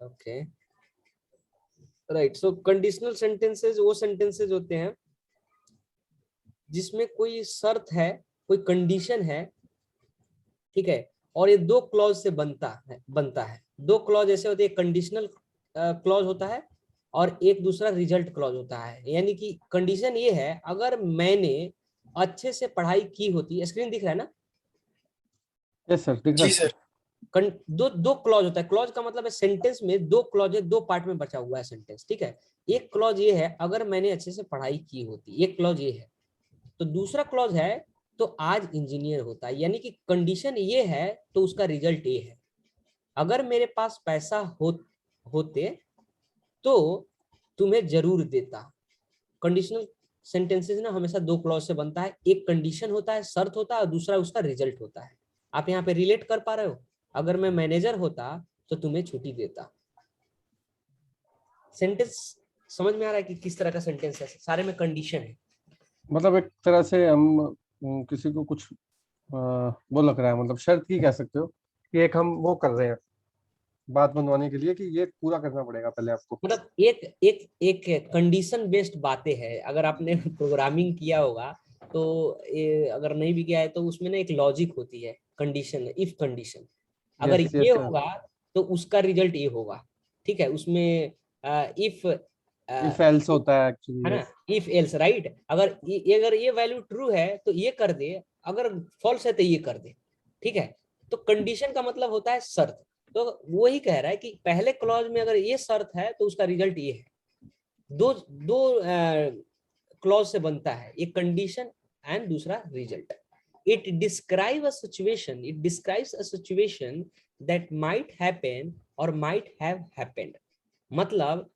Okay right. So conditional sentences वो sentences होते हैं जिसमें कोई शर्त है, कोई कंडीशन है, ठीक है, और ये दो क्लॉज से बनता है। दो क्लॉज ऐसे होते हैं, कंडीशनल क्लॉज होता है और एक दूसरा रिजल्ट क्लॉज होता है। यानी कि कंडीशन ये है, अगर मैंने अच्छे से पढ़ाई की होती, स्क्रीन दिख रहा है ना? यस सर, दिख रहा है। दो दो क्लॉज होता है। क्लॉज का मतलब है सेंटेंस में दो क्लॉज है, दो पार्ट में बचा हुआ है सेंटेंस, ठीक है। एक क्लॉज ये है, अगर मैंने अच्छे से पढ़ाई की होती, एक क्लॉज ये है। तो दूसरा क्लॉज है, तो आज इंजीनियर होता है। यानी कि कंडीशन ये है तो उसका रिजल्ट ये है, अगर मेरे पास पैसा होते तो तुम्हें जरूर देता। कंडीशनल सेंटेंसेस ना हमेशा दो क्लॉज से बनता है, एक कंडीशन होता है, शर्त होता है, और दूसरा उसका रिजल्ट होता है। आप यहाँ पे रिलेट कर पा रहे हो? अगर मैं मैनेजर होता तो तुम्हें छुट्टी देता। सेंटेंस समझ में आ रहा है कि किस तरह का सेंटेंस है? सारे में कंडीशन है। मतलब एक तरह से हम किसी को कुछ वो लग रहा है, मतलब शर्त ही कह सकते हो कि एक हम वो कर रहे हैं बात बनवाने के लिए कि ये पूरा करना पड़ेगा पहले आपको। मतलब एक एक एक कंडीशन बेस्ड बातें हैं। अगर आपने प्रोग्रामिंग किया होगा तो ये, अगर नहीं भी किया है तो उसमें ना एक लॉजिक होती है, कंडीशन, इफ कंडीशन। अगर यस ये यस सर। होगा तो उसका रिजल्ट ये होगा, ठीक है। उसमें इफ इफ एल्स होता है एक्चुअली, है ना, यस। If else, right. अगर ये वैल्यू ट्रू है तो ये कर दे, अगर फॉल्स है तो ये कर दे, ठीक है। तो कंडीशन का मतलब होता है शर्त। तो वही कह रहा है कि पहले क्लॉज में अगर ये शर्त है तो उसका रिजल्ट ये है। दो दो क्लॉज से बनता है, एक कंडीशन एंड दूसरा result. It describes a situation that might happen और माइट हैव हैपेंड। मतलब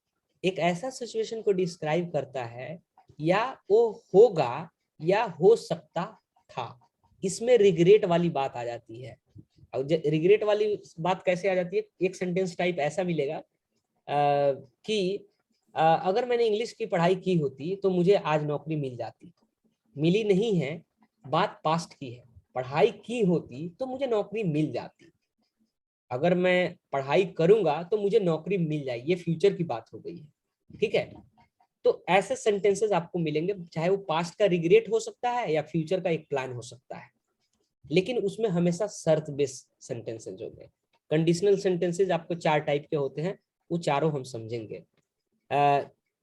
एक ऐसा सिचुएशन को डिस्क्राइब करता है, या वो होगा या हो सकता था। इसमें रिग्रेट वाली बात आ जाती है। और रिग्रेट वाली बात कैसे आ जाती है? एक सेंटेंस टाइप ऐसा मिलेगा कि अगर मैंने इंग्लिश की पढ़ाई की होती तो मुझे आज नौकरी मिल जाती। मिली नहीं है, बात पास्ट की है। पढ़ाई की होती तो मुझे नौकरी मिल जाती। अगर मैं पढ़ाई करूंगा तो मुझे नौकरी मिल जाएगी, ये फ्यूचर की बात हो गई है, ठीक है। तो ऐसे सेंटेंसेस आपको मिलेंगे, चाहे वो पास्ट का रिग्रेट हो सकता है या फ्यूचर का एक प्लान हो सकता है, लेकिन उसमें हमेशा शर्त बेस्ड सेंटेंसेस हो गए। कंडीशनल सेंटेंसेस आपको चार टाइप के होते हैं, वो चारों हम समझेंगे।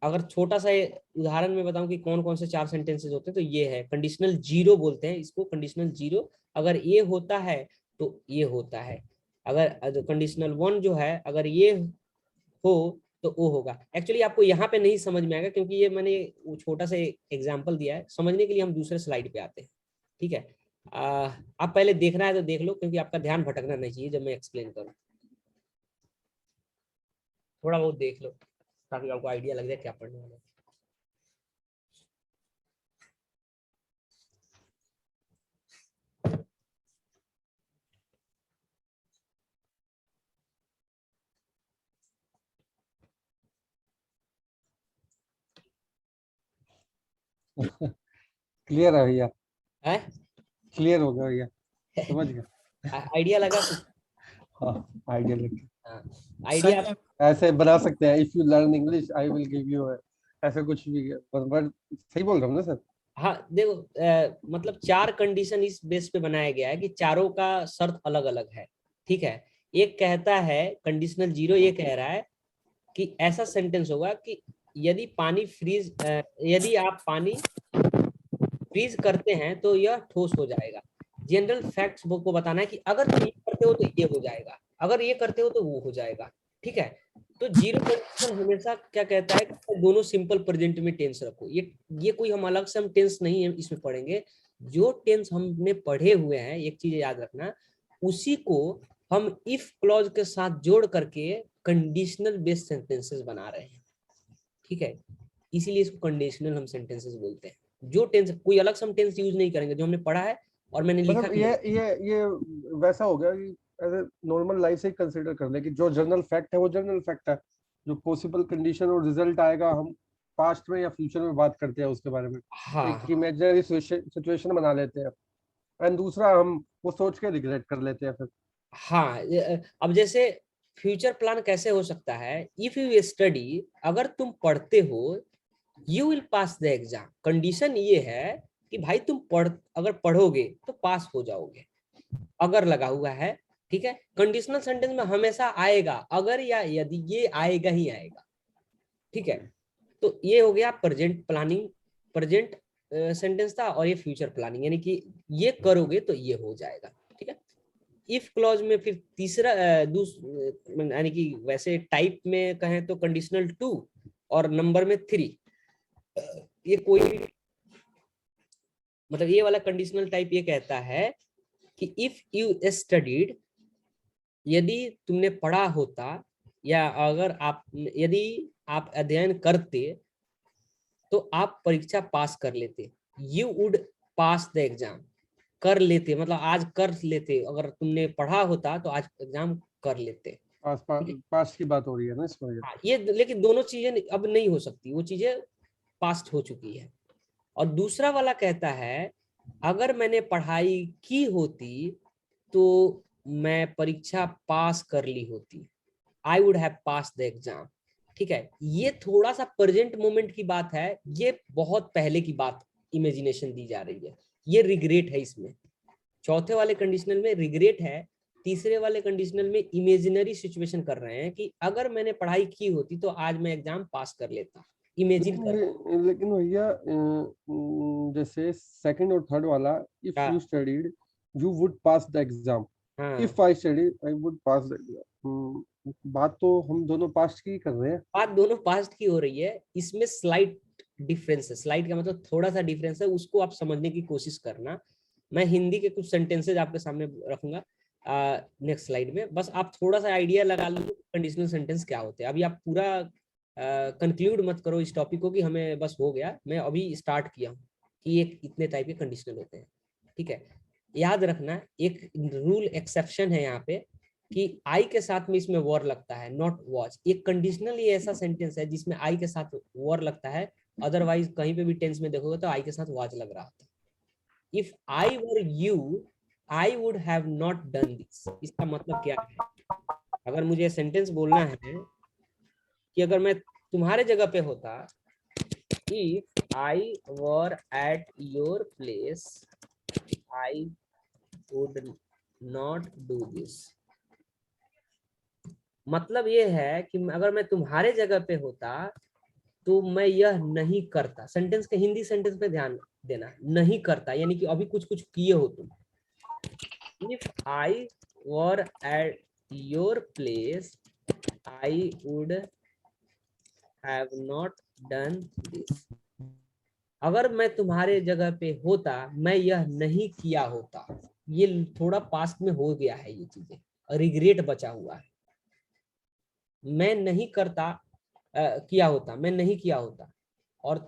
अगर छोटा सा उदाहरण में बताऊं कि कौन कौन से चार सेंटेंसेस होते हैं, तो ये है कंडीशनल जीरो बोलते हैं इसको। कंडीशनल जीरो, अगर ये होता है तो ये होता है। अगर कंडीशनल वन जो है, अगर ये हो तो वो होगा। एक्चुअली आपको यहाँ पे नहीं समझ में आएगा क्योंकि ये मैंने वो छोटा सा एग्जाम्पल दिया है। समझने के लिए हम दूसरे स्लाइड पे आते हैं, ठीक है। आप पहले देखना है तो देख लो, क्योंकि आपका ध्यान भटकना नहीं चाहिए जब मैं एक्सप्लेन करूँ। थोड़ा बहुत देख लो ताकि आपको आइडिया लग जाए क्या पढ़ने वाला है। क्लियर है भैया, है क्लियर हो गया भैया, समझ गया। आइडिया लगा कुछ? हाँ, आइडिया लग गया। हाँ, आइडिया। ऐसे बना सकते हैं, if you learn English I will give you, ऐसे कुछ भी। पर सही बोल रहा हूँ ना सर? हाँ देखो, मतलब चार कंडीशन इस बेस पे बनाया गया है कि चारों का शर्त अलग अलग है, ठीक है। एक कहता है कंडीशनल जीरो, ये कह रहा है कि ऐसा सेंटेंस होगा कि यदि पानी फ्रीज यदि आप पानी फ्रीज करते हैं तो यह ठोस हो जाएगा। जनरल फैक्ट्स को बताना है कि अगर तुम ये करते हो तो ये हो जाएगा, अगर ये करते हो तो वो हो जाएगा, ठीक है। तो जीरो कंडीशन हमेशा क्या कहता है कि दोनों सिंपल प्रेजेंट में टेंस रखो। ये कोई हम अलग से हम टेंस नहीं है इसमें पढ़ेंगे। जो टेंस हमने पढ़े हुए हैं, एक चीज याद रखना, उसी को हम इफ क्लॉज के साथ जोड़ करके कंडीशनल बेस्ड सेंटेंसेस बना रहे हैं, ठीक है। इसीलिए इसको कंडीशनल हम सेंटेंसेस बोलते हैं। जो टेंस, कोई अलग से हम टेंस यूज नहीं करेंगे, जो हमने पढ़ा है और मैंने लिखा मतलब भी है। ये वैसा हो गया कि एज नॉर्मल लाइफ से कंसीडर कर ले कि जो जनरल फैक्ट है वो जनरल फैक्ट है। जो पॉसिबल कंडीशन और रिजल्ट आएगा, हम पास्ट में या फ्यूचर में बात करते हैं उसके बारे में। हाँ एक हाँ इमेजिनरी सिचुएशन बना लेते हैं, एंड दूसरा हम वो सोच के रिग्रेट कर लेते हैं फिर। हाँ। अब जैसे फ्यूचर प्लान कैसे हो सकता है? इफ यू स्टडी, अगर तुम पढ़ते हो, you will pass the exam. Condition ये है कि भाई तुम अगर पढ़ोगे तो पास हो जाओगे, अगर लगा हुआ है। ठीक है, कंडीशनल सेंटेंस में हमेशा आएगा अगर या यदि, ये आएगा ही आएगा। ठीक है, तो ये हो गया प्रेजेंट प्लानिंग, प्रेजेंट सेंटेंस था, और ये फ्यूचर प्लानिंग, यानी कि ये करोगे तो ये हो जाएगा। ठीक है, इफ क्लॉज में फिर तीसरा यानी कि वैसे टाइप में कहें तो कंडीशनल 2 और नंबर में 3। ये कोई मतलब ये वाला कंडीशनल टाइप ये कहता है कि इफ यू स्टडीड, यदि तुमने पढ़ा होता, या अगर आप, यदि आप अध्ययन करते तो आप परीक्षा पास कर लेते। You would pass the exam, कर लेते मतलब आज कर लेते, अगर तुमने पढ़ा होता तो आज एग्जाम कर लेते। पास की बात हो रही है ना इसमें। हाँ, ये लेकिन दोनों चीजें अब नहीं हो सकती, वो चीजें पास्ट हो चुकी है। और दूसरा वाला कहता है अगर मैंने पढ़ाई की होती तो मैं परीक्षा पास कर ली होती, आई would have pass the exam. ठीक है, ये थोड़ा सा प्रेजेंट मोमेंट की बात है, ये बहुत पहले की बात इमेजिनेशन दी जा रही है, ये रिग्रेट है इसमें। चौथे वाले कंडीशनल में रिग्रेट है, तीसरे वाले कंडीशनल में इमेजिनरी सिचुएशन कर रहे हैं कि अगर मैंने पढ़ाई की होती तो आज मैं एग्जाम पास कर लेता, इमेजिन कर। लेकिन भैया जैसे सेकंड और थर्ड वाला, इफ हाँ you studied you would pass the exam, हाँ, if I studied I would pass the exam. बात तो हम दोनों पास्ट की कर रहे हैं। बात दोनों पास्ट की हो रही है, इसमें स्लाइट डिफरेंस है। स्लाइट का मतलब थोड़ा सा डिफरेंस है, उसको आप समझने की कोशिश करना। मैं हिंदी के कुछ सेंटेंसेज आपके सामने रखूंगा नेक्स्ट स्लाइड में, बस आप थोड़ा सा आइडिया लगा लो कंडीशनल सेंटेंस क्या होते हैं। अभी आप पूरा कंक्लूड मत करो इस टॉपिक को कि हमें बस हो गया, मैं अभी स्टार्ट किया हूँ कि एक इतने टाइप के कंडीशनल होते हैं। ठीक है, याद रखना एक रूल एक्सेप्शन है यहाँ पे कि आई के साथ में इसमें वर लगता है, नॉट वॉच। एक कंडीशनल ये ऐसा सेंटेंस है जिसमें आई के साथ वर लगता है, अदरवाइज कहीं पे भी टेंस में देखोगे तो आई के साथ वॉच लग रहा होता है। If I were you I would have not done this. इसका मतलब क्या है? अगर मुझे सेंटेंस बोलना है कि अगर मैं तुम्हारे जगह पे होता, if I were at your place I would not do this. मतलब ये है कि अगर मैं तुम्हारे जगह पे होता तो मैं यह नहीं करता। सेंटेंस के हिंदी सेंटेंस पे ध्यान देना, नहीं करता यानी कि अभी कुछ कुछ किए हो तुम। If I were at your place I would have not done this. अगर मैं तुम्हारे जगह पे होता मैं यह नहीं किया होता। ये थोड़ा पास्ट में हो गया है, ये चीजें रिग्रेट बचा हुआ है। मैं नहीं करता किया होता, मैं नहीं किया होता, और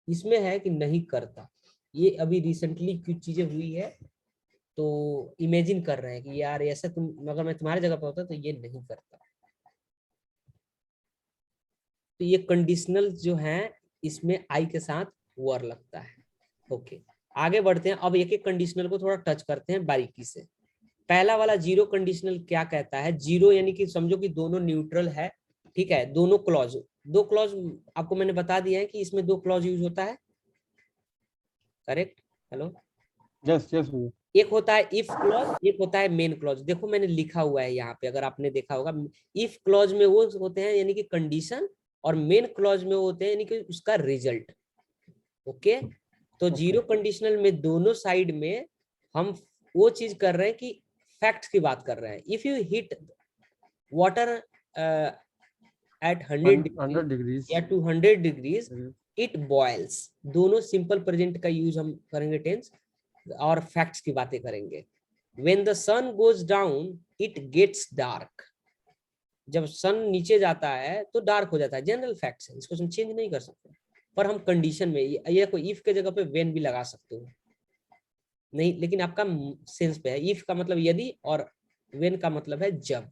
इसमें है कि नहीं करता। ये अभी रिसेंटली कुछ चीजें हुई है तो इमेजिन कर रहे हैं कि यार ऐसा तुम, अगर मैं तुम्हारी जगह पर होता तो ये नहीं करता। तो ये कंडीशनल जो है इसमें आई के साथ वर लगता है। ओके, आगे बढ़ते हैं। अब एक एक कंडीशनल को थोड़ा टच करते हैं बारीकी से। पहला वाला जीरो कंडीशनल क्या कहता है? जीरो यानी कि समझो कि दोनों न्यूट्रल है। ठीक है, दोनों क्लॉज, दो क्लॉज आपको मैंने बता दिया है कि इसमें दो क्लॉज यूज होता है। करेक्ट? Hello, yes yes. एक होता है इफ क्लॉज, एक होता है मेन क्लॉज। देखो मैंने लिखा हुआ है यहाँ पे, अगर आपने देखा होगा, इफ क्लॉज में वो होते हैं यानी कि कंडीशन, और मेन क्लॉज में वो होते हैं यानी कि उसका रिजल्ट। ओके, तो जीरो कंडीशनल में दोनों साइड में हम वो चीज कर रहे हैं कि फैक्ट्स की बात कर रहे हैं। If you hit water at 100 degrees या 200 डिग्रीज इट बॉयल्स। दोनों सिंपल प्रेजेंट का यूज हम करेंगे टेंस, और फैक्ट्स की बातें करेंगे। When the sun goes down it gets dark. जब सन नीचे जाता है तो डार्क हो जाता है, जनरल फैक्ट्स है, इसको हम चेंज नहीं कर सकते। पर हम कंडीशन में ये कोई इफ के जगह पे व्हेन भी लगा सकते हो, नहीं, लेकिन आपका सेंस पे है। इफ का मतलब यदि, और व्हेन का मतलब है जब।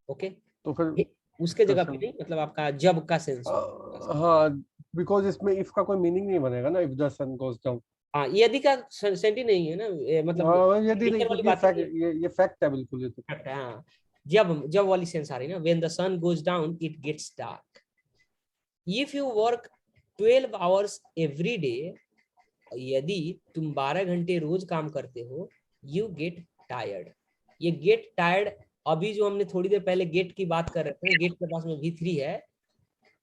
ओके, तो फिर उसके जगह पे नहीं, मतलब आपका जब का सेंस हो। हाँ, बिकॉज इसमें इफ का कोई मीनिंग नहीं बनेगा ना, if the sun goes down. हाँ, यदि का सेंट ही नहीं है ना, मतलब हाँ, यदि नहीं, टीचर वाली क्योंकि बात है। ये फैक्ट है बिल्कुल, ये तो। हाँ, जब वाली सेंस आ रही है ना, when the sun goes down it gets dark. If you work 12 hours every day, यदि तुम 12 घंटे रोज काम करते हो, you get tired. ये get tired अभी जो हमने थोड़ी देर पहले गेट की बात कर रहे थे, गेट के पास में V3 है,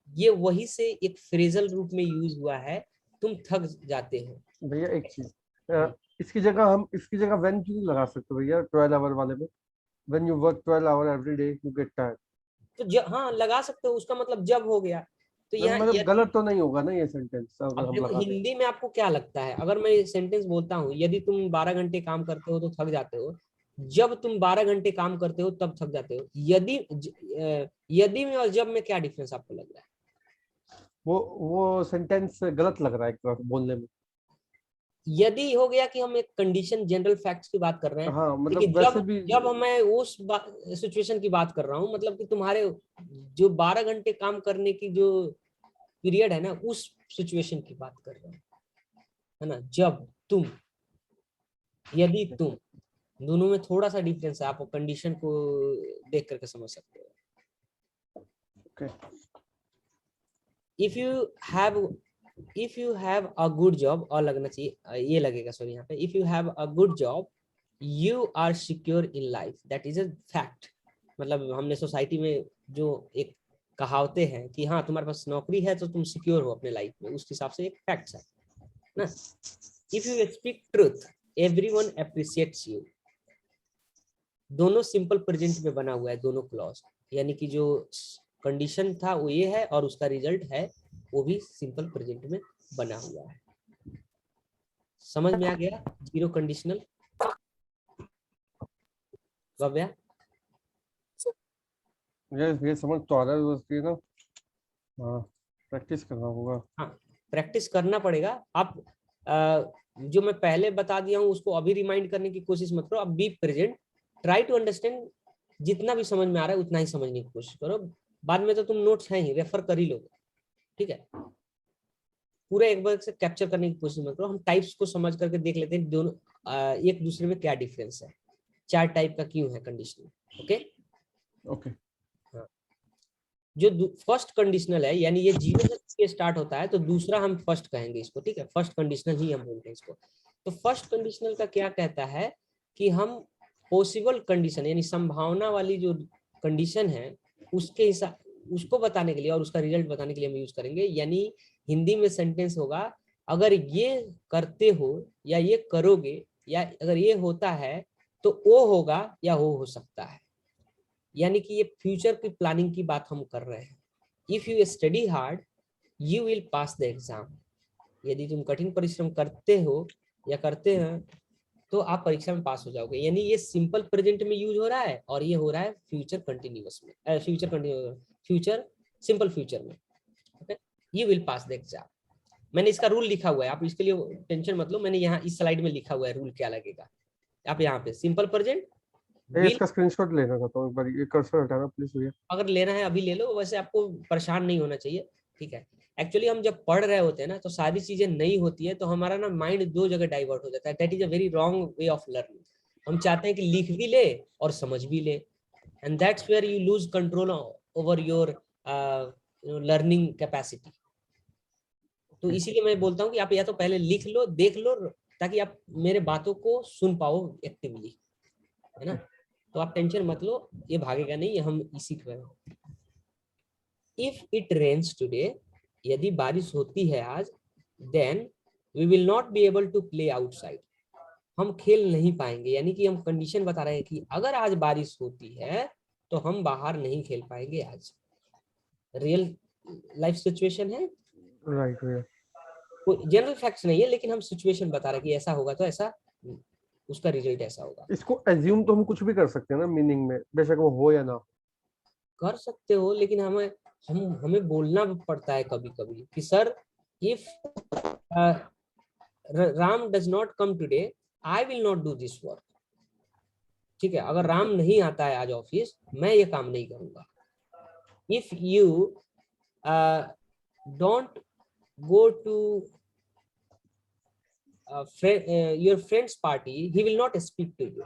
ये वही से एक फ्रेजल रूप में यूज हुआ है, तुम थक जाते हो। भैया एक चीज, इसकी जगह व्हेन क्यों नहीं लगा सकते भैया 12 आवर वाले में? When you work 12 hour every day you get tired. तो हाँ लगा सकते हो, उसका मतलब जब हो गया। तो यहाँ मतलब गलत तो नहीं होगा ना ये सेंटेंस अगर अब हम देखो लगा दें? हिंदी में आपको क्या लगता है, अगर मैं सेंटेंस बोलता हूँ, यदि तुम 12 घंटे काम करते हो तो थक जाते हो, जब तुम 12 घंटे काम करते हो तब थक जाते हो, यदि में और जब में क्या डिफरेंस आपको लग रहा है? वो सेंटेंस गलत लग रहा है एक तरह से बोलने में। यदि हो गया कि हम एक कंडीशन जनरल फैक्ट्स की बात कर रहे हैं, हाँ लेकिन मतलब जब वैसे भी। जब मैं उस सिचुएशन की बात कर रहा हूँ, मतलब कि तुम्हारे जो 12 घंटे काम करने की जो पीरियड है ना, उस सिचुएशन की बात कर रहे हैं, है ना, जब तुम, यदि तुम, दोनों में थोड़ा सा डिफरेंस है, आप कंडीशन को देख करके समझ सकते हो। okay. If you have a good job, और लगना चाहिए, ये लगेगा सॉरी यहाँ पे, if you have a good job you are secure in life, that is a fact. मतलब हमने सोसाइटी में जो एक कहावतें हैं कि हाँ तुम्हारे पास नौकरी है तो तुम सिक्योर हो अपने लाइफ में, उस हिसाब से एक फैक्ट है ना। If you speak truth everyone appreciates you, दोनों सिंपल प्रेजेंट में बना हुआ है दोनों क्लॉज, यानी कि जो कंडीशन था वो ये है और उसका रिजल्ट है वो भी सिंपल प्रेजेंट में बना हुआ है। समझ में आ गया जीरो कंडीशनल भव्या? ये समझ तो आ रहा है, बस ये ना, हाँ प्रैक्टिस करना होगा। हाँ प्रैक्टिस करना पड़ेगा। आप जो मैं पहले बता दिया हूँ उसको अभी रिमाइंड करने की कोशिश मत करो, अब be present, try to understand, जितना भी समझ में आ रहा है उतना ही समझने की कोशिश करो, बाद में तो तुम नोट्स हैं ही, रेफर कर ही लोगे, ठीक है। पूरा एक बार से कैप्चर करने की कोशिश मत करो, हम टाइप्स को समझ करके देख लेते हैं दोनों एक दूसरे में क्या डिफरेंस है, 4 टाइप का क्यों है कंडीशनल। ओके ओके हाँ, जो फर्स्ट कंडीशनल है, यानी ये जीरो से स्टार्ट होता है तो दूसरा हम फर्स्ट कहेंगे इसको, ठीक है, फर्स्ट कंडीशनल ही हम बोलते हैं इसको। तो फर्स्ट कंडीशनल का क्या कहता है कि हम पॉसिबल कंडीशन यानी संभावना वाली जो कंडीशन है उसके हिसाब, उसको बताने के लिए और उसका रिजल्ट बताने के लिए हम यूज करेंगे। यानी हिंदी में सेंटेंस होगा, अगर ये करते हो या ये करोगे या अगर ये होता है तो वो होगा या वो हो सकता है, यानी कि ये फ्यूचर की प्लानिंग की बात हम कर रहे हैं। If you study hard you will pass the exam, यदि तुम कठिन परिश्रम करते हो या करते हैं तो आप परीक्षा में पास हो जाओगे, यानी ये सिंपल प्रेजेंट में यूज हो रहा है और ये हो रहा है फ्यूचर कंटिन्यूअस में, फ्यूचर सिंपल फ्यूचर में। Okay, you will pass the exam, मैंने इसका रूल लिखा हुआ है, आप इसके लिए टेंशन मत लो, मैंने यहाँ इस स्लाइड में लिखा हुआ है रूल क्या लगेगा। आप यहाँ पे सिंपल प्रेजेंट विल, इसका स्क्रीनशॉट लेना चाहता हूँ एक बार, ये कर्सर हटाना प्लीज भैया। अगर लेना है अभी ले लो, वैसे आपको परेशान नहीं होना चाहिए, ठीक है। एक्चुअली हम जब पढ़ रहे होते हैं ना तो सारी चीजें नई होती है तो हमारा ना माइंड दो जगह डाइवर्ट हो जाता है, that is a very wrong way of learning. हम चाहते हैं कि लिख भी ले और समझ भी ले, and that's where you lose control over your learning capacity. तो इसीलिए मैं बोलता हूँ कि आप या तो पहले लिख लो, देख लो, ताकि आप मेरे बातों को सुन पाओ एक्टिवली, है ना। तो आप टेंशन मत लो, ये भागेगा नहीं, ये हम इसी पर। इफ इट रेन्स टुडे, यदि बारिश होती है आज, then we will not be able to play outside, हम खेल नहीं पाएंगे, यानी कि हम कंडीशन बता रहे हैं कि अगर आज बारिश होती है तो हम बाहर नहीं खेल पाएंगे आज। रियल लाइफ सिचुएशन है, राइट भैया। कोई जनरल फैक्ट्स नहीं है, लेकिन हम सिचुएशन बता रहे हैं कि ऐसा होगा तो ऐसा, उसका रिजल्ट ऐसा होगा। इसको एज्यूम तो हम कुछ भी कर सकते हैं ना मीनिंग में, बेशक वो हो या ना हो। कर सकते हो, लेकिन हमें बोलना पड़ता है कभी कभी कि sir if Ram does not come today I will not do this work, ठीक है, अगर राम नहीं आता है आज ऑफिस मैं ये काम नहीं करूंगा। If you don't go to your friend's party he will not speak to you,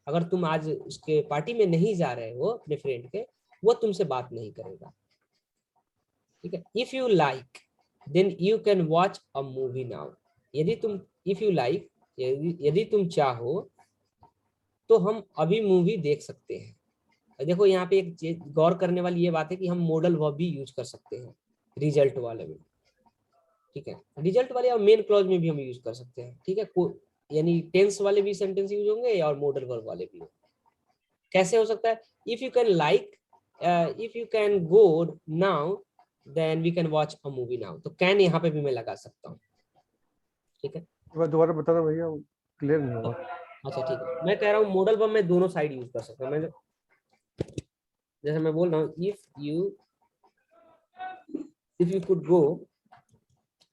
अगर तुम आज उसके पार्टी में नहीं जा रहे हो अपने फ्रेंड के, वो तुमसे बात नहीं करेगा, ठीक है। If you like then you can watch a movie now. यदि तुम, इफ यू लाइक, यदि तुम चाहो तो हम अभी मूवी देख सकते हैं। देखो यहाँ पे एक चीज गौर करने वाली ये बात है कि हम मॉडल वर्ब भी यूज कर सकते हैं रिजल्ट वाले में, ठीक है। रिजल्ट वाले और मेन क्लॉज में भी हम यूज कर सकते हैं, ठीक है। यानी टेंस वाले भी सेंटेंस यूज होंगे और मॉडल वर्ब वाले भी होंगे। कैसे हो सकता है? If you can like, if you can go now then we can watch a movie now, तो कैन यहाँ पे भी मैं लगा सकता हूँ, ठीक है। एक बार दोबारा बताना भैया, क्लियर नहीं हुआ। अच्छा ठीक है, मैं कह रहा हूँ मॉडल वर्ब में दोनों साइड यूज कर सकता हूँ। मैं जैसे मैं बोल रहा हूँ if you could go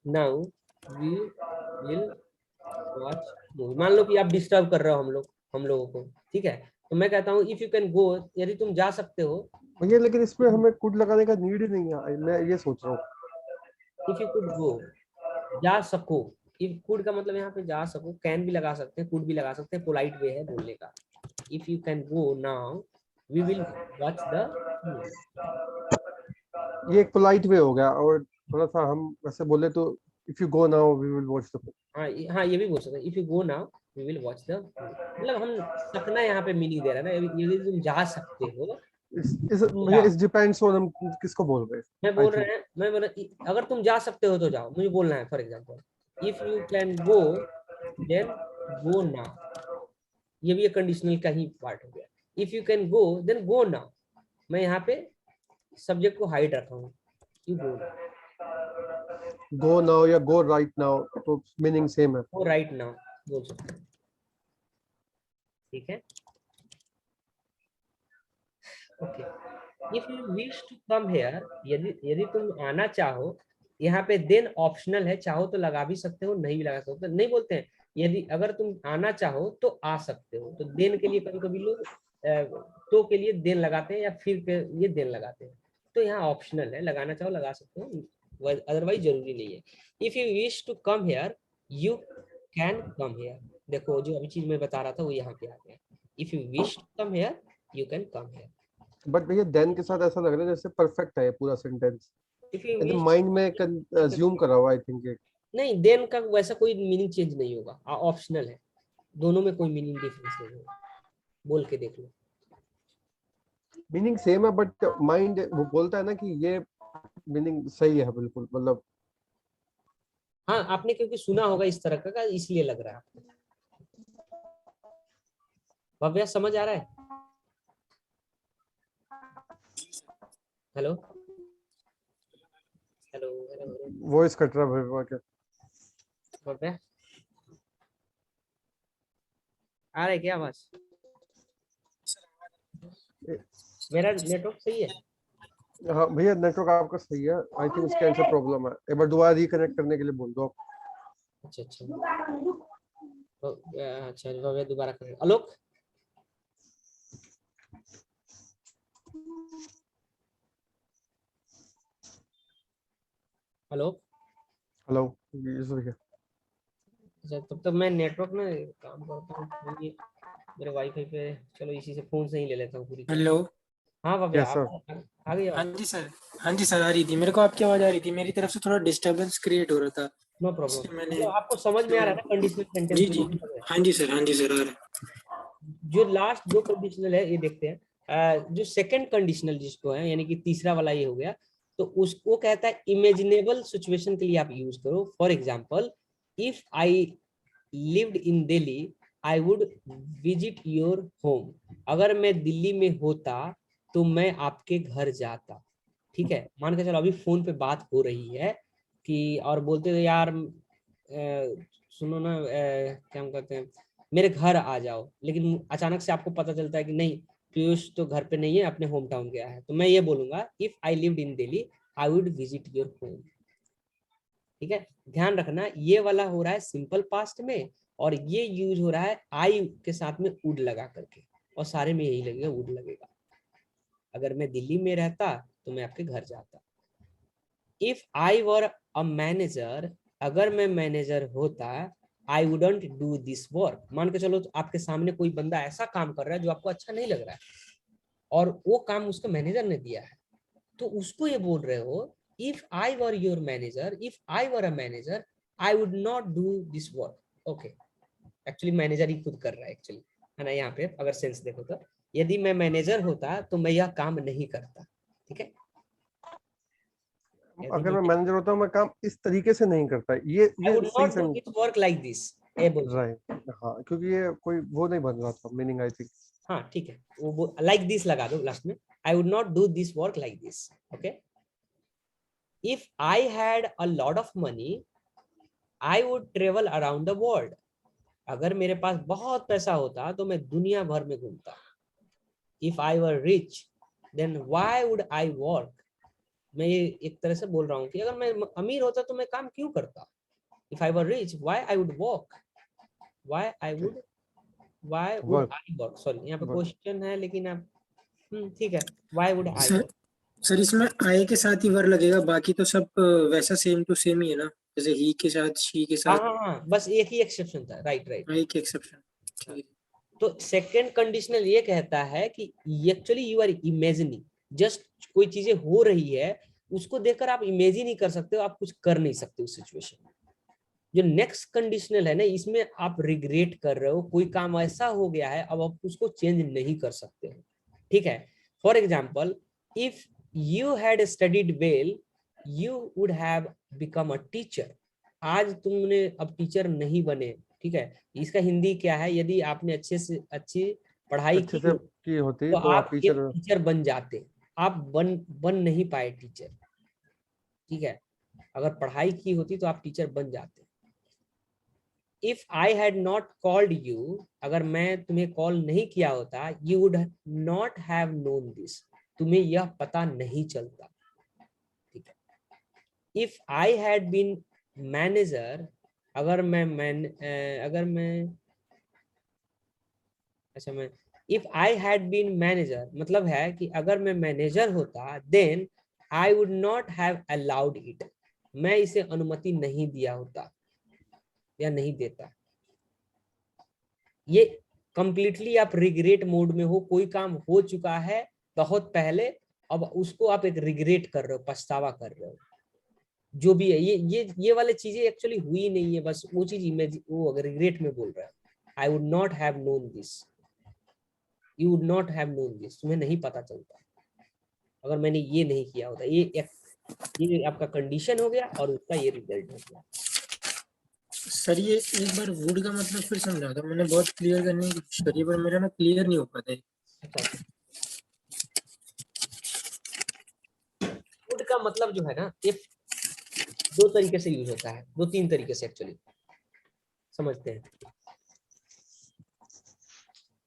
now we will watch movie. मान लो कि आप डिस्टर्ब कर रहे हो हम लोगों को, ठीक है। तो मैं कहता हूँ इफ यू कैन गो, यदि तुम जा सकते हो। भैया लेकिन इसमें हमें कुड लगाने का नीड ही नहीं है, मैं ये सोच रहा हूँ। इफ यू कुड गो, जा सको। इफ कुड का मतलब यहाँ पे जा सको, कैन भी लगा सकते हैं, कुड भी लगा सकते हैं, पोलाइट वे है बोलने का। If you can go now we will watch the movie. ये एक पोलाइट वे हो गया, और थोड़ा सा हम वैसे बोले तो if you go now we will watch the. हाँ हाँ, ये भी बोल सकते हैं if you go now we will watch the movie. मतलब हम सकना यहाँ पे मीनिंग दे रहे हैं ना, यदि तुम जा सकते हो इस तो भैया जाओ। इस डिपेंड्स ऑन हम किसको बोल रहे मैं हैं, आई बोल थिंक। रहे हैं, मैं बोल रहा, अगर तुम जा सकते हो तो जाओ, मुझे बोलना है। For example if you can go then go now, ये भी एक कंडीशनल का ही पार्ट हो गया। If you can go then go now, मैं यहाँ पे सब्जेक्ट को हाइड रखा हूँ, you go now, go now या गो राइट नाउ तो मीनिंग सेम है। गो राइट नाउ बोल सकते हैं, ठीक है। Okay, if you wish to come here, यदि यदि तुम आना चाहो, यहाँ पे देन ऑप्शनल है, चाहो तो लगा भी सकते हो, नहीं भी लगा सकते हो, नहीं बोलते हैं। यदि अगर तुम आना चाहो तो आ सकते हो, तो देन के लिए कभी कभी लोग तो के लिए देन लगाते हैं या फिर के लिए देन लगाते हैं। तो यहाँ ऑप्शनल है, लगाना चाहो लगा सकते हो, अदरवाइज जरूरी नहीं है। If you wish to come here you can come here. देखो जो अभी चीज मैं बता रहा था वो यहाँ पे आ गया। If you wish to come here you can come here. But भैया देन के साथ ऐसा लग रहा है जैसे परफेक्ट है ये पूरा सेंटेंस, इफ यू एकदम विश, माइंड में अज्यूम करा हुआ आई थिंक। नहीं देन का वैसा कोई मीनिंग चेंज नहीं होगा, ऑप्शनल है, दोनों में कोई मीनिंग डिफरेंस नहीं होगा। बोल के देख लो। मीनिंग सेम है बट माइंड वो बोलता है ना कि ये मीनिंग सही है बिल्कुल, मतलब। हाँ आपने क्योंकि सुना होगा इस तरह का इसलिए लग रहा है आपको। भव्या समझ आ रहा है? Hello hello hello hello voice cut रहा है भैया क्या? भव्या आ रहा है क्या आवाज? मेरा नेटवर्क सही है? हाँ भैया नेटवर्क आपका सही है, आई थिंक उसके आंसर प्रॉब्लम है, एक बार दोबारा रिकनेक्ट करने के लिए बोल दो आप। अच्छा अच्छा अच्छा भव्या दोबारा करें। आलोक हेलो। हेलो यस भैया। अच्छा तब तक मैं नेटवर्क में काम करता हूँ, ये मेरे वाईफाई पे, चलो इसी से फोन से ही ले लेता हूँ पूरी कॉल। हेलो। हाँ भव्या यस सर। आ गई हाँ आवाज? जी सर। हाँ जी सर, आ रही थी, मेरे को आपकी आवाज़ आ रही थी, मेरी तरफ से थोड़ा डिस्टरबेंस क्रिएट हो रहा था, नो प्रॉब्लम, इसलिए मैंने मतलब आपको समझ में आ रहा है ना कंडीशनल सेंटेंस जी में जी। जो है? हाँ जी सर, हाँ जी सर, आ रहा है। जो लास्ट दो कंडीशनल है ये देखते हैं। जो सेकंड कंडीशनल जिसको है, यानी कि तीसरा वाला ये हो गया, तो उसको कहता है इमेजिनेबल सिचुएशन के लिए आप यूज करो। For example if I lived in Delhi I would visit your home. अगर मैं दिल्ली में होता तो मैं आपके घर जाता, ठीक है। मान के चलो अभी फोन पे बात हो रही है कि, और बोलते थे यार सुनो ना, क्या हम कहते हैं, मेरे घर आ जाओ, लेकिन अचानक से आपको पता चलता है कि नहीं पीयूष तो घर पे नहीं है, अपने होम टाउन गया है, तो मैं ये बोलूंगा if I lived in Delhi I would visit your home, ठीक है। ध्यान रखना ये वाला हो रहा है सिंपल पास्ट में, और ये यूज हो रहा है आई के साथ में वुड लगा करके, और सारे में यही लगेगा वुड लगेगा। अगर मैं दिल्ली में रहता तो मैं आपके घर जाता। If I were a manager, अगर मैं मैनेजर होता I wouldn't do this work. मान के चलो तो आपके सामने कोई बंदा ऐसा काम कर रहा है जो आपको अच्छा नहीं लग रहा है और वो काम उसको मैनेजर ने दिया है, तो उसको ये बोल रहे हो if I were your manager, if I were a manager, I would not do this वर्क। ओके, एक्चुअली मैनेजर ही खुद कर रहा है एक्चुअली, है ना। यहाँ पे अगर सेंस देखो तो यदि मैं मैनेजर होता तो मैं यह काम नहीं करता, ठीक है। अगर मैं मैनेजर होता हूँ मैं काम इस तरीके से नहीं करता, ये आई वुड सही नॉट से do this work like this, ये बोल। राइट। हाँ, क्योंकि ये कोई वो नहीं बन रहा था मीनिंग, आई थिंक। हाँ ठीक है, वो लाइक दिस लगा दो लास्ट में, आई would not do this work like this. Okay, if I had a lot of money I would travel around the world. अगर मेरे पास बहुत पैसा होता तो मैं दुनिया भर में घूमता। If I were rich then why would I work. मैं ये एक तरह से बोल रहा हूँ कि अगर मैं अमीर होता तो मैं काम क्यों करता। If I were rich why I would work, why I would, why would work I work. Sorry यहाँ पे वर्क क्वेश्चन है लेकिन आप ठीक है, why would I sir work. Sir इसमें आई के साथ ही वर लगेगा, बाकी तो सब वैसा सेम टू सेम ही है ना, जैसे ही के साथ, शी के हाँ साथ, हाँ हाँ, बस एक ही एक्सेप्शन था, राइट राइट। आई के एक्सेप्शन। ठीक है। तो सेकंड कंडीशनल ये कहता है कि actually you are imagining, just कोई चीजें हो रही है उसको देखकर आप इमेजिन ही कर सकते हो, आप कुछ कर नहीं सकते उस सिचुएशन में। जो नेक्स्ट कंडीशनल है ना, इसमें आप रिग्रेट कर रहे हो, कोई काम ऐसा हो गया है अब आप उसको चेंज नहीं कर सकते हो, ठीक है। For example, if you had studied well you would have become a teacher. आज तुमने अब टीचर नहीं बने, ठीक है। इसका हिंदी क्या है, यदि आपने अच्छे से अच्छी पढ़ाई अच्छे की से की होती तो तो आप आप एक टीचर। टीचर बन जाते, आप बन नहीं पाए टीचर, ठीक है। अगर पढ़ाई की होती तो आप टीचर बन जाते। If I had not called you, अगर मैं तुम्हें कॉल नहीं किया होता, you would not have known this, तुम्हें यह पता नहीं चलता, ठीक है। If I had been manager, अगर मैं अच्छा मैं if I had been manager मतलब है कि अगर मैं मैनेजर होता then I would not have allowed it, मैं इसे अनुमति नहीं दिया होता या नहीं देता। ये कंप्लीटली आप रिग्रेट मोड में हो, कोई काम हो चुका है बहुत पहले, अब उसको आप एक रिग्रेट कर रहे हो, पछतावा कर रहे हो, जो भी है। ये वाले चीजें एक्चुअली हुई नहीं है, बस वो चीज इमेज वो रिग्रेट में बोल रहा है। I would not have known this, you would not have known this, तुम्हें नहीं पता चलता अगर मैंने ये नहीं किया होता। ये आपका कंडीशन हो गया और उसका ये रिजल्ट हो गया। सर ये एक बार वुड का मतलब फिर समझा था, मैंने बहुत क्लियर करने की कोशिश करी पर मेरा ना क्लियर नहीं हो पाता है। वुड का मतलब जो है ना, ये दो तरीके से यूज होता है, दो तीन तरीके से एक्चुअली समझते हैं।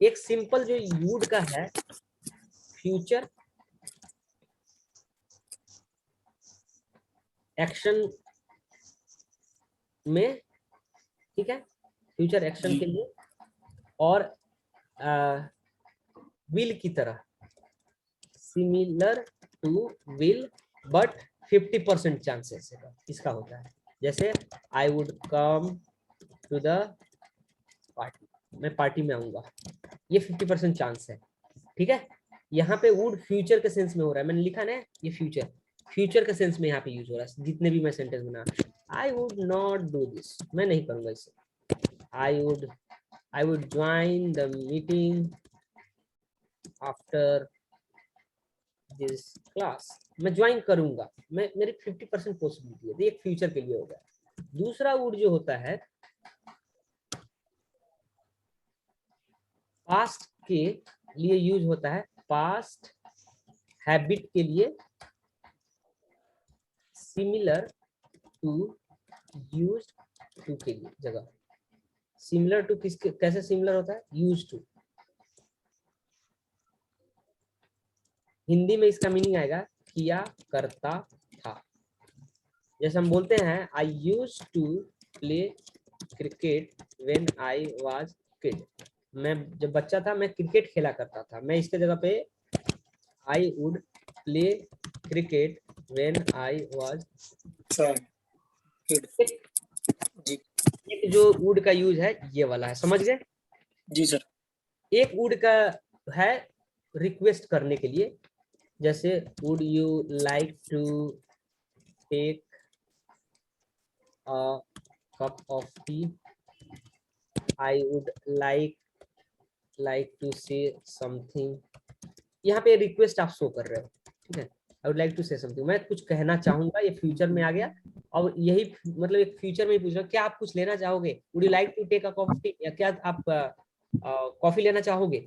एक सिंपल जो वुड का है, फ्यूचर एक्शन में, ठीक है, फ्यूचर एक्शन के लिए, और विल की तरह, similar to will but 50% chances इसका होता है। जैसे I would come to the party, मैं पार्टी में आऊंगा, ये 50% चांस है, ठीक है। यहाँ पे वुड फ्यूचर के सेंस में हो रहा है, मैंने लिखा ना ये फ्यूचर के सेंस में यहाँ पे यूज हो रहा है। जितने भी मैं सेंटेंस बना, आई वुड नॉट डू दिस, मैं नहीं करूंगा इसे। I would join the meeting after this class, मैं ज्वाइन करूंगा, मैं मेरी 50% पॉसिबिलिटी है, तो ये फ्यूचर के लिए होगा। दूसरा वुड जो होता है पास्ट के लिए यूज होता है, पास्ट हैबिट के लिए, सिमिलर टू यूज्ड टू के लिए जगह। सिमिलर टू किसके कैसे सिमिलर होता है, यूज्ड टू। हिंदी में इसका मीनिंग आएगा किया करता था। जैसे हम बोलते हैं I used to play cricket when I was kid, मैं जब बच्चा था मैं क्रिकेट खेला करता था, मैं इसके जगह पे I would play cricket when I was kid. जी एक जो वुड का यूज है ये वाला है, समझ गए। जी सर। एक वुड का है रिक्वेस्ट करने के लिए, जैसे would you like to take a cup of tea, I would like to say something. यहाँ पे रिक्वेस्ट आप शो कर रहे हो, ठीक है। I would like to say something, मैं कुछ कहना चाहूंगा, ये फ्यूचर में आ गया। और यही मतलब एक फ्यूचर में ही पूछ रहा हूँ, क्या आप कुछ लेना चाहोगे, would you like to take a coffee, या क्या आप कॉफी लेना चाहोगे।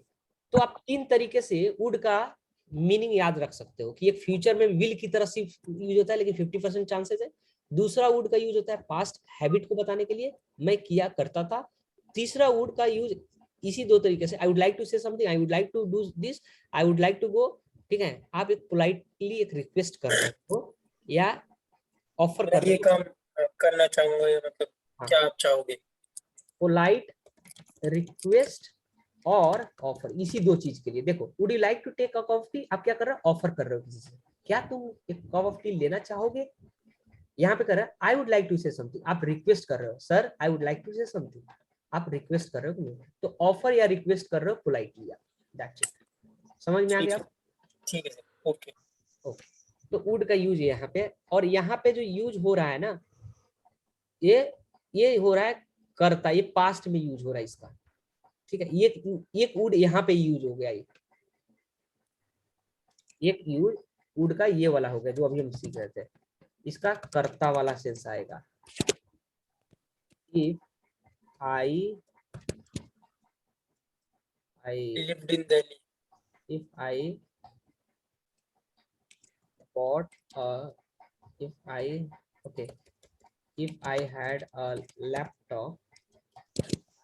तो आप 3 तरीके से वुड का मीनिंग याद रख सकते हो कि एक फ्यूचर में विल की तरह सिर्फ यूज होता है, लेकिन 50% चांसेस है। दूसरा वुड का यूज होता है पास्ट हैबिट को बताने के लिए, मैं किया करता था। तीसरा वुड का यूज इसी 2 तरीके से, I would like to say something, I would like to do this, I would like to go, ठीक है। आप एक पोलाइटली एक रिक्वेस्ट कर रहे हो या ऑफर मैं कर ये रहे काम करना चाहूंगा, या मतलब हो। क्या आप चाहोगे। पोलाइट रिक्वेस्ट और ऑफर, इसी 2 चीज के लिए। देखो, would you like to take a cup of tea, आप क्या कर रहे हो, ऑफर कर रहे हो किसी से, क्या तुम एक कप ऑफ टी लेना चाहोगे। यहाँ पे कर रहे हो I would like to say something, आप रिक्वेस्ट कर रहे हो, sir I would like to say something, आप रिक्वेस्ट कर रहे हो कि नहीं। तो ऑफर या रिक्वेस्ट कर रहे हो पोलाइटली, दैट्स इट। समझ में आ ठीक गया। है, ठीक है सर, ओके। ओके, तो वुड का यूज यहाँ पे, और यहाँ पे जो यूज हो रहा है ना, ये हो रहा है करता, ये पास्ट में यूज हो रहा है इसका, ठीक है। एक वुड यहाँ पे यूज हो गया, एक यूज वुड का ये वाला हो गया जो अभी हम सीख रहे थे, इसका कर्ता वाला सेंस आएगा। If I lived in Delhi. if I bought a if I okay if I had a laptop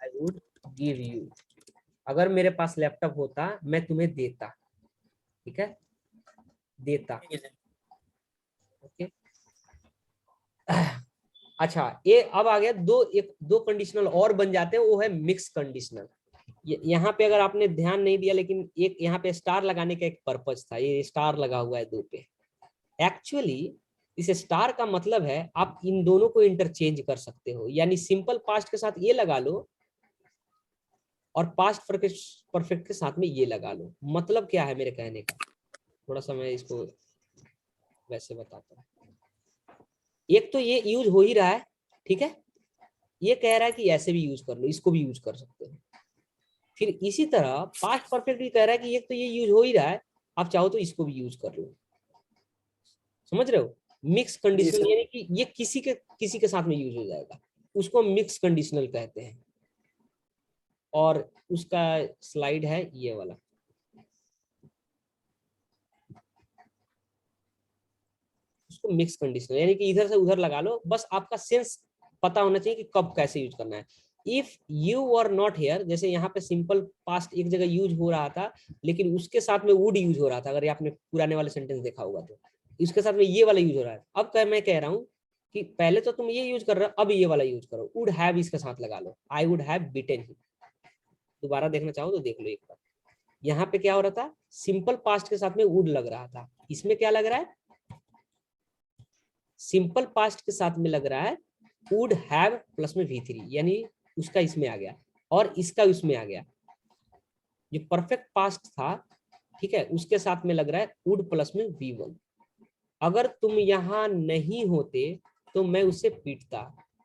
I would give you, अगर मेरे पास लैपटॉप होता मैं तुम्हें देता, ठीक है, देता, ठीक है सर। ओके। अच्छा, ये अब आ गया दो कंडीशनल और बन जाते हैं, वो है मिक्स कंडीशनल। यहाँ पे अगर आपने ध्यान नहीं दिया, लेकिन एक यहाँ पे स्टार लगाने का एक पर्पज था, ये स्टार लगा हुआ है 2 पे। एक्चुअली इस स्टार का मतलब है आप इन दोनों को इंटरचेंज कर सकते हो, यानी सिंपल पास्ट के साथ ये लगा लो और पास्ट परफेक्ट के साथ में ये लगा लो। मतलब क्या है मेरे कहने का, थोड़ा सा मैं इसको वैसे बताता हूँ। एक तो ये यूज हो ही रहा है, ठीक है, ये कह रहा है कि ऐसे भी यूज कर लो, इसको भी यूज कर सकते हो। फिर इसी तरह पास्ट परफेक्ट भी कह रहा है कि एक तो ये यूज हो ही रहा है, आप चाहो तो इसको भी यूज कर लो। समझ रहे हो, मिक्स जी कंडीशनल, सर। यानी कि ये किसी के साथ में यूज हो जाएगा, उसको मिक्स कंडीशनल कहते हैं। और उसका स्लाइड है ये वाला, उसको मिक्स कंडीशनल, यानी कि इधर से उधर लगा लो, बस आपका सेंस पता होना चाहिए कि कब कैसे यूज करना है। If you were not here, जैसे यहाँ पे सिंपल पास्ट एक जगह यूज हो रहा था, लेकिन उसके साथ में वुड यूज हो रहा था, अगर ये आपने पुराने वाले सेंटेंस देखा होगा तो इसके साथ में ये वाला यूज हो रहा है। अब मैं कह रहा हूँ कि पहले तो तुम ये यूज कर रहे हो, अब ये वाला यूज करो, वुड हैव इसके साथ लगा लो, I would have beaten him. दोबारा देखना चाहो तो देख लो एक बार। यहाँ पे क्या हो रहा था, सिंपल पास्ट के साथ में वुड लग रहा था, इसमें क्या लग रहा है, सिंपल पास्ट के साथ में लग रहा है वुड हैव प्लस में V3, यानी उसका इसमें आ गया और इसका उसमें आ गया। जो परफेक्ट पास्ट था, ठीक है, उसके साथ में लग रहा है वुड प्लस में V1। अगर तुम यहाँ नहीं होते तो मैं उसे पीटता,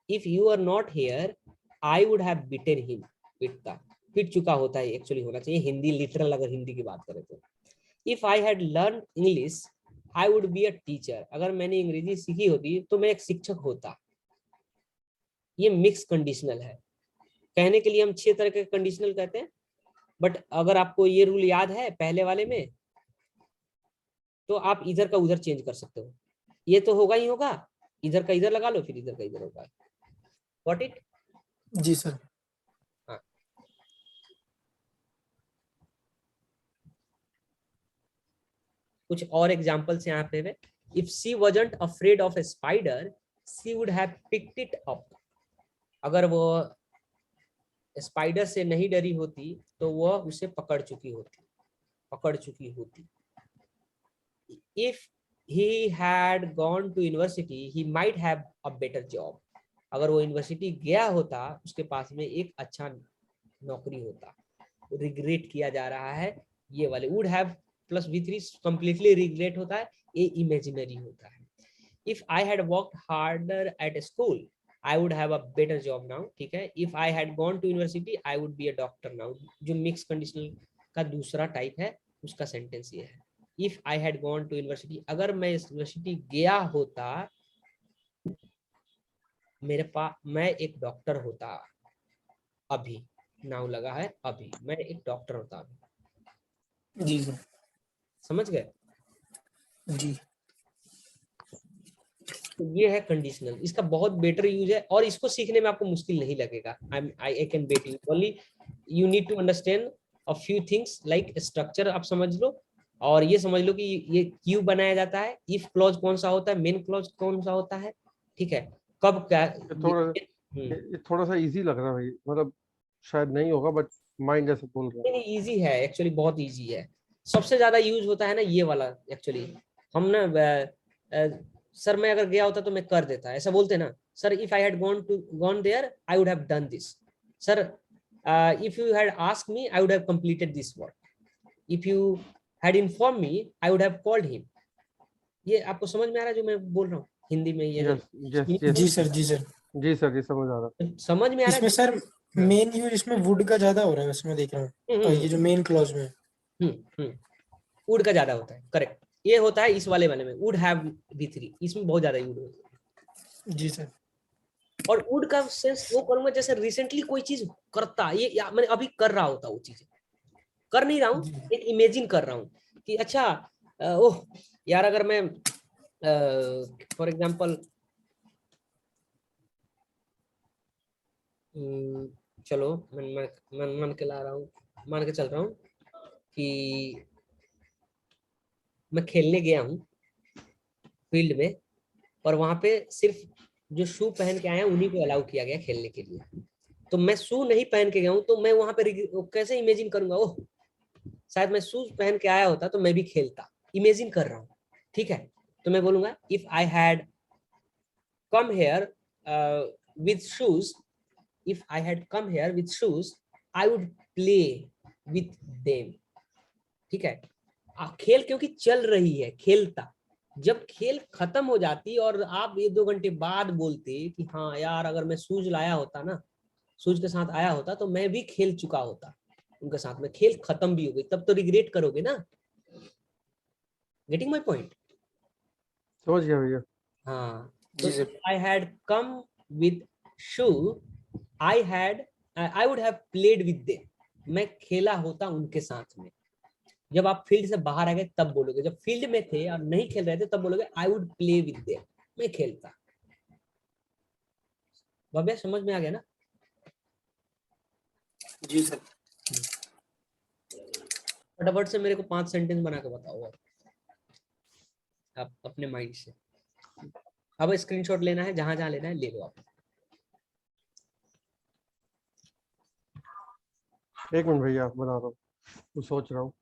if you are not here I would have beaten him, पीटता, पीट चुका होता है एक्चुअली होना चाहिए, हिंदी लिटरल अगर हिंदी की बात करें तो। If I had learn English I would be a teacher, अगर मैंने अंग्रेजी सीखी होती तो मैं एक शिक्षक होता। ये मिक्स कंडीशनल है, कहने के लिए हम 6 तरह के कंडीशनल कहते हैं, बट अगर आपको ये रूल याद है पहले वाले में, तो आप इधर का उधर चेंज कर सकते हो। ये तो होगा ही होगा, इधर का इधर लगा लो, फिर इधर का इधर होगा। Got it? जी सर। हाँ। कुछ और एग्जांपल्स यहाँ पे, if she wasn't afraid of a spider she would have picked it up, अगर वो स्पाइडर से नहीं डरी होती तो वह उसे पकड़ चुकी होती। If he had gone to university he might have a better job, अगर वो यूनिवर्सिटी गया होता उसके पास में एक अच्छा नौकरी होता। रिग्रेट किया जा रहा है ये वाले would have plus V3 completely regret होता है, ये इमेजिनरी होता है। If I had worked harder at school I would have a better job now, ठीक है। If I had gone to university I would be a doctor now, जो mix conditional का दूसरा टाइप है उसका सेंटेंस ये है। If I had gone to university, अगर मैं यूनिवर्सिटी गया होता मेरे पास मैं एक डॉक्टर होता अभी, नाउ लगा है अभी, मैं एक डॉक्टर होता अभी। जी सर। समझ गए? जी तो ये है कंडीशनल, इसका बहुत बेटर यूज है और इसको सीखने में आपको मुश्किल नहीं लगेगा। I can bet you, only you need to understand a few things like structure आप समझ लो, और ये समझ लो कि ये क्यों बनाया जाता है, इफ क्लॉज कौन सा होता है, मेन क्लॉज कौन सा होता है, ठीक है, कब क्या ये थोड़ा सा इजी लग रहा है भाई, मतलब शायद नहीं होगा बट माइंड जैसे बोल रहा है। नहीं इजी है एक्चुअली, बहुत इजी है। सबसे ज्यादा यूज होता है ना ये वाला एक्चुअली। हम ना सर मैं अगर गया होता तो मैं कर देता, ऐसा बोलते ना sir, if I had gone there I would have done this, sir if you had asked me I would have completed this work, if you had inform me I would have called him. ये आपको समझ में आ रहा है जो मैं बोल रहा हूँ हिंदी में? ये यस यस यस जी सर। जी सर। जी सर, ये समझ आ रहा समझ में आ रहा इसमें है? सर मेन यूज इसमें वुड का ज्यादा हो रहा है, इसमें देख रहा हूँ ये जो मेन क्लॉज में। वुड का ज्यादा होता है, करेक्ट। ये होता है इस वाले में वुड हैव V3, इसमें बहुत ज्यादा यूज होता है। जी सर। और वुड का सेंस वो करूंगा जैसे रिसेंटली कोई चीज करता, ये या मैंने अभी कर रहा होता, वो चीज कर नहीं रहा हूँ, जी एक इमेजिन कर रहा हूँ कि अच्छा ओह यार अगर मैं फॉर एग्जांपल चलो मैं मन के ला रहा हूँ, मान के चल रहा हूँ कि मैं खेलने गया हूँ फील्ड में, और वहां पे सिर्फ जो शू पहन के आए हैं उन्हीं को अलाउ किया गया खेलने के लिए। तो मैं शू नहीं पहन के गया हूँ तो मैं वहां पे कैसे इमेजिन करूंगा, ओह शायद मैं शूज पहन के आया होता तो मैं भी खेलता, इमेजिन कर रहा हूँ, ठीक है। तो मैं बोलूंगा if I had come here with shoes, if I had come here with shoes I would play with them, ठीक है। खेल क्योंकि चल रही है, खेलता। जब खेल खत्म हो जाती और आप 1-2 घंटे बाद बोलते कि हाँ यार अगर मैं शूज लाया होता ना, शूज के साथ आया होता तो मैं भी खेल चुका होता उनके साथ में, खेल खत्म भी हो गई, तब तो रिग्रेट करोगे ना। Getting my point? समझ गया भैया। हाँ, तो जी sir. I had come with shoe I would have played with them, मैं खेला होता उनके साथ में। जब आप फील्ड से बाहर आ गए तब बोलोगे, जब फील्ड में थे और नहीं खेल रहे थे तब बोलोगे आई वुड प्ले विद देम, मैं खेलता। भव्या समझ में आ गया ना? जी सर। फटाफट से मेरे को 5 सेंटेंस बना के बताओ आप अपने माइंड से। अब स्क्रीनशॉट लेना है, जहां जहां लेना है ले लो आप। एक मिनट भैया, बता रहा हूँ, कुछ सोच रहा हूँ।